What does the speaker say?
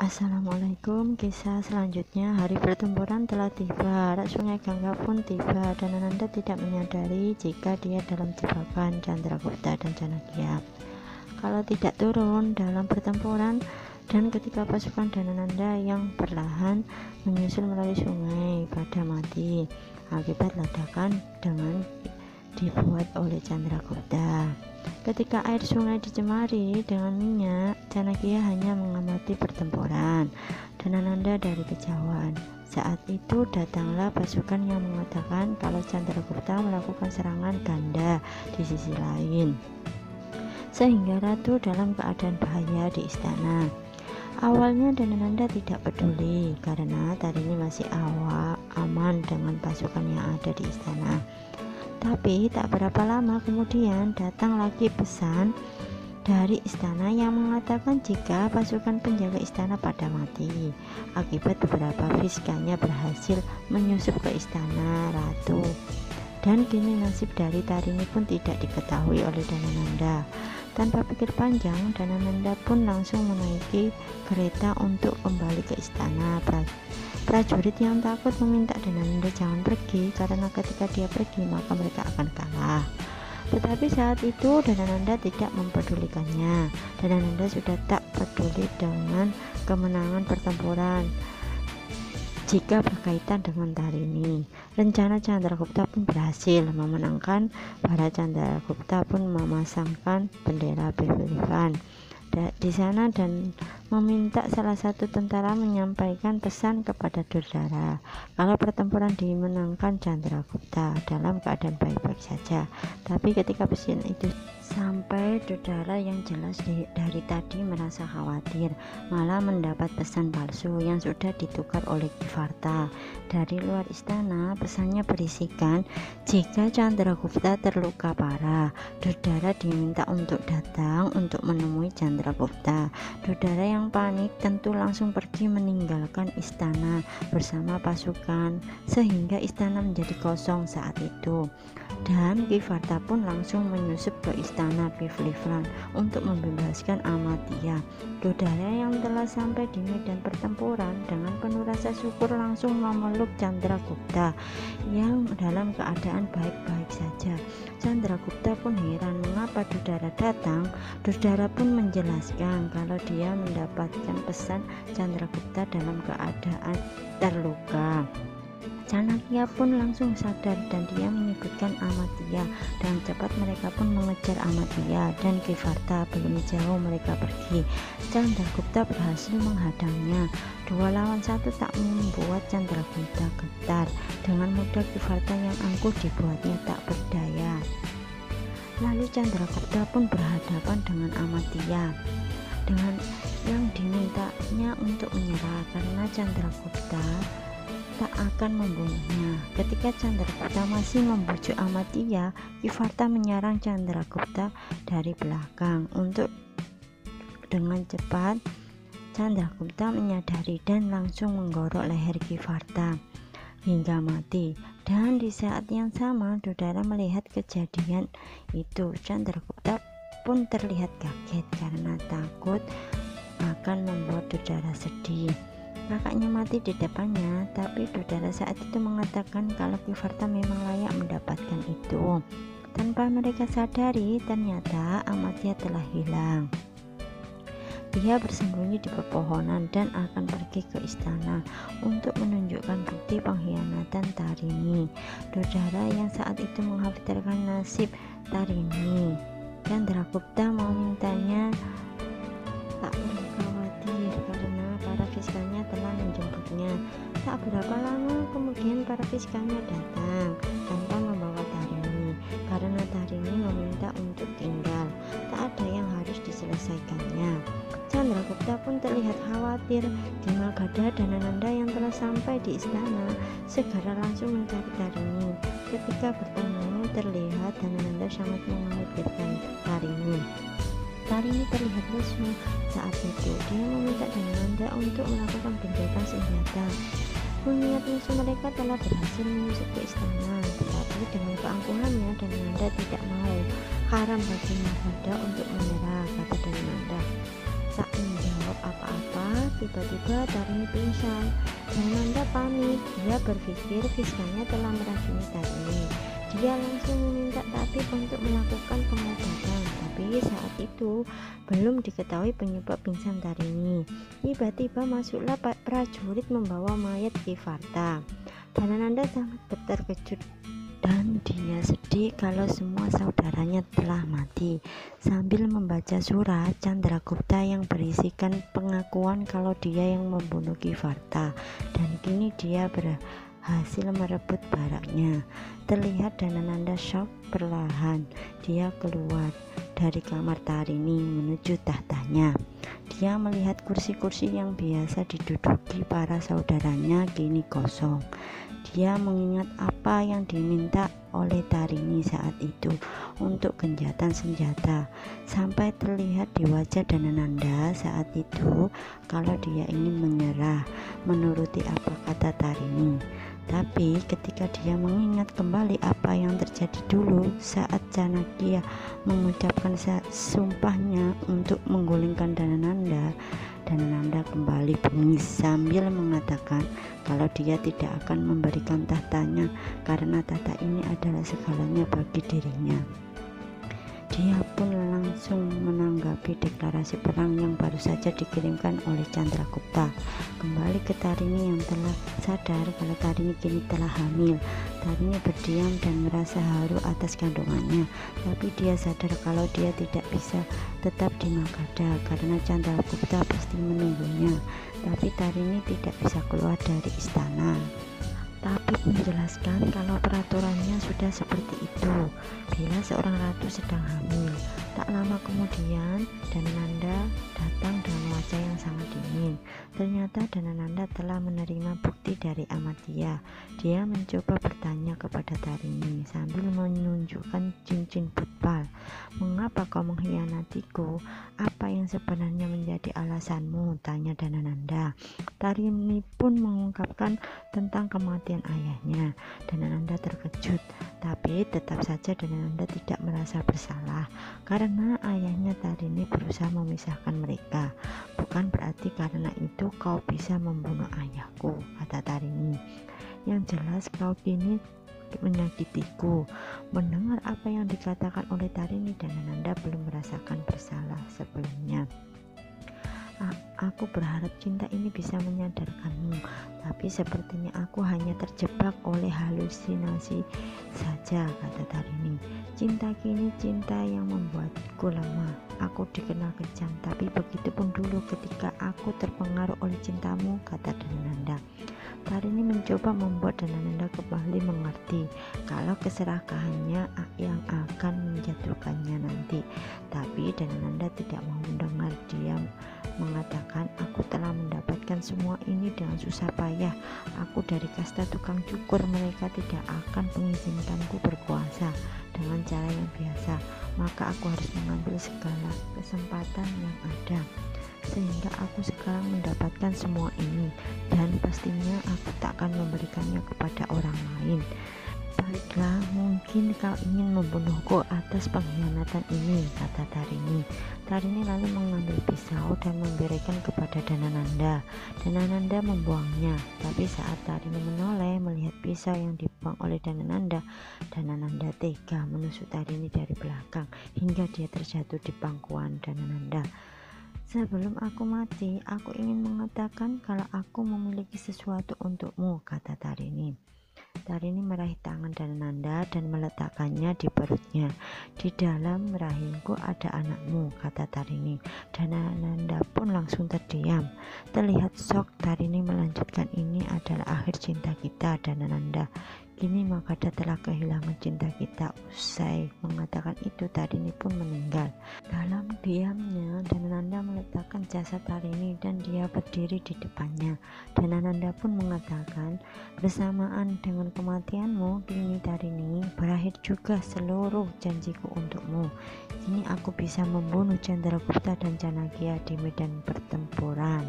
Assalamualaikum. Kisah selanjutnya, hari pertempuran telah tiba. Arah sungai Gangga pun tiba, dan Ananda tidak menyadari jika dia dalam jebakan Chandragupta dan Janakya. Kalau tidak turun dalam pertempuran, dan ketika pasukan Danananda yang perlahan menyusul melalui sungai pada mati akibat ledakan dengan dibuat oleh Chandragupta. Ketika air sungai dicemari dengan minyak, Janakya hanya mengamati pertempuran dan Ananda dari kejauhan. Saat itu datanglah pasukan yang mengatakan kalau Chandragupta melakukan serangan ganda di sisi lain, sehingga ratu dalam keadaan bahaya di istana. Awalnya Danananda tidak peduli karena Tarini masih aman dengan pasukan yang ada di istana. Tapi tak berapa lama kemudian datang lagi pesan dari istana yang mengatakan jika pasukan penjaga istana pada mati akibat beberapa fiskanya berhasil menyusup ke istana ratu. Dan kini nasib dari Tarini pun tidak diketahui oleh Danananda. Tanpa pikir panjang, Danananda pun langsung menaiki kereta untuk kembali ke istana. Prajurit yang takut meminta Danananda jangan pergi karena ketika dia pergi maka mereka akan kalah. Tetapi saat itu Danananda tidak mempedulikannya. Danananda sudah tak peduli dengan kemenangan pertempuran jika berkaitan dengan Tarini. Rencana Chandragupta pun berhasil memenangkan. Para Chandragupta pun memasangkan bendera Bhilwan di sana dan meminta salah satu tentara menyampaikan pesan kepada Durdara kalau pertempuran dimenangkan Chandragupta dalam keadaan baik-baik saja. Tapi ketika pesan itu sampai, Durdara yang jelas dari tadi merasa khawatir, malah mendapat pesan palsu yang sudah ditukar oleh Kivarta. Dari luar istana, pesannya berisikan jika Chandragupta terluka parah, Durdara diminta untuk datang untuk menemui Chandragupta. Durdara yang panik tentu langsung pergi meninggalkan istana bersama pasukan, sehingga istana menjadi kosong saat itu. Dan Kivarta pun langsung menyusup ke istana Bhilwan untuk membebaskan Amadya. Durdara yang telah sampai di medan pertempuran dengan penuh rasa syukur langsung memeluk Chandragupta yang dalam keadaan baik-baik saja. Chandragupta pun heran mengapa Durdara datang. Durdara pun menjelaskan kalau dia mendapatkan pesan Chandragupta dalam keadaan terluka. Janakya pun langsung sadar dan dia menyebutkan Amadya. Dan cepat mereka pun mengejar Amadya dan Kivarta. Belum jauh mereka pergi, Chandragupta berhasil menghadangnya. 2 lawan 1 tak membuat Chandragupta getar. Dengan mudah Kivarta yang angkuh dibuatnya tak berdaya. Lalu Chandragupta pun berhadapan dengan Amadya dengan yang dimintanya untuk menyerah karena Chandragupta tak akan membunuhnya. Ketika Chandragupta masih membujuk Amadya, Kivarta menyerang Chandragupta dari belakang. Dengan cepat Chandragupta menyadari dan langsung menggorok leher Kivarta hingga mati. Dan di saat yang sama Durdara melihat kejadian itu. Chandragupta pun terlihat kaget karena takut akan membuat Durdara sedih. Kakaknya mati di depannya, tapi Durdara saat itu mengatakan kalau Kivarta memang layak mendapatkan itu. Tanpa mereka sadari, ternyata Amadya telah hilang. Dia bersembunyi di pepohonan dan akan pergi ke istana untuk menunjukkan bukti pengkhianatan Tarini. Durdara yang saat itu mengkhawatirkan nasib Tarini. Chandragupta memintanya tak perlu khawatir karena para fiskalnya telah menjemputnya. Tak berapa lama kemudian para fiskalnya datang tanpa membawa Tarini karena Tarini meminta untuk tinggal. Tak ada yang harus diselesaikannya. Chandragupta pun terlihat khawatir. Dimagada dan Ananda yang telah sampai di istana segera langsung mencari Tarini. Ketika bertemu terlihat Danananda sangat mengkhawatirkan Tarini. Tarini terlihat lesu saat itu. Dia meminta Danananda untuk melakukan gencatan senjata. Mengingat musuh mereka telah berhasil menyusup ke istana, tetapi dengan keangkuhannya Danananda tidak mau. Haram bagi Magada untuk menyerah, kata Danananda. Tak menjawab apa-apa, tiba-tiba Tarini pingsan. Danananda panik, dia berpikir Visvanya telah meracuni Tarini. Dia langsung meminta tabib untuk melakukan pengobatan, tapi saat itu belum diketahui penyebab pingsan Tarini. Tiba-tiba masuklah prajurit membawa mayat Kivarta. Danananda sangat terkejut dan dia sedih kalau semua saudaranya telah mati. Sambil membaca surat Chandragupta yang berisikan pengakuan kalau dia yang membunuh Kivarta dan kini dia berhasil merebut baraknya. Terlihat Danananda shock perlahan. Dia keluar dari kamar Tarini menuju tahtanya. Dia melihat kursi-kursi yang biasa diduduki para saudaranya kini kosong. Dia mengingat apa yang diminta oleh Tarini saat itu untuk gencatan senjata, sampai terlihat di wajah Danananda saat itu kalau dia ingin menyerah menuruti apa kata Tarini. Tapi ketika dia mengingat kembali apa yang terjadi dulu saat Chanakya mengucapkan sumpahnya untuk menggulingkan Danananda, Danananda kembali bengis sambil mengatakan kalau dia tidak akan memberikan tahtanya karena tahta ini adalah segalanya bagi dirinya. Dia pun langsung menanggapi deklarasi perang yang baru saja dikirimkan oleh Chandragupta. Kembali ke Tarini yang telah sadar kalau Tarini kini telah hamil. Tarini berdiam dan merasa haru atas kandungannya, tapi dia sadar kalau dia tidak bisa tetap di Magadha karena Chandragupta pasti menunggunya. Tapi Tarini tidak bisa keluar dari istana. Tabib menjelaskan kalau peraturannya sudah seperti itu bila seorang ratu sedang hamil. Tak lama kemudian Danananda datang dengan wajah yang sangat dingin. Ternyata Danananda telah menerima bukti dari Amartya. Dia mencoba bertanya kepada Tarini sambil menunjukkan cincin putpal. "Mengapa kau mengkhianatiku? Apa yang sebenarnya menjadi alasanmu?" tanya Danananda. Tarini pun mengungkapkan tentang kematian ayahnya. Danananda terkejut, tapi tetap saja Danananda tidak merasa bersalah karena ayahnya Tarini berusaha memisahkan mereka. "Bukan berarti karena itu kau bisa membunuh ayahku," kata Tarini. "Yang jelas kau kini menyakitiku." Mendengar apa yang dikatakan oleh Tarini, Danananda belum merasakan bersalah sebelumnya. "Aku berharap cinta ini bisa menyadarkanmu, tapi sepertinya aku hanya terjebak oleh halusinasi saja," kata Tarini. "Cinta kini cinta yang membuatku lemah. Aku dikenal kejam, tapi begitu pun dulu ketika aku terpengaruh oleh cintamu," kata Danananda. Tarini mencoba membuat Danananda kembali mengerti kalau keserakahannya yang akan menjatuhkannya nanti, tapi Danananda tidak mau mendengar. Dia mengatakan, "Aku telah mendapatkan semua ini dengan susah payah. Aku dari kasta tukang cukur. Mereka tidak akan mengizinkanku berkuasa dengan cara yang biasa. Maka aku harus mengambil segala kesempatan yang ada, sehingga aku sekarang mendapatkan semua ini, dan pastinya aku tak akan memberikannya kepada orang lain. Baiklah, mungkin kau ingin membunuhku atas pengkhianatan ini," kata Tarini. Tarini lalu mengambil pisau dan memberikan kepada Danananda. Danananda membuangnya, tapi saat Tarini menoleh melihat pisau yang dibuang oleh Danananda, Danananda tega menusuk Tarini dari belakang hingga dia terjatuh di pangkuan Danananda. "Sebelum aku mati, aku ingin mengatakan kalau aku memiliki sesuatu untukmu," kata Tarini. Tarini meraih tangan Danananda dan meletakkannya di perutnya. "Di dalam rahimku ada anakmu," kata Tarini. Danananda pun langsung terdiam. Terlihat shock. Tarini melanjutkan, "Ini adalah akhir cinta kita, Danananda. Kini Magadha telah kehilangan cinta kita." Usai mengatakan itu, Tarini pun meninggal. Dalam diamnya, Danananda meletakkan jasad Tarini dan dia berdiri di depannya. Danananda pun mengatakan, "Bersamaan dengan kematianmu, kini Tarini, berakhir juga seluruh janjiku untukmu. Kini aku bisa membunuh Chandragupta dan Chanakya di medan pertempuran."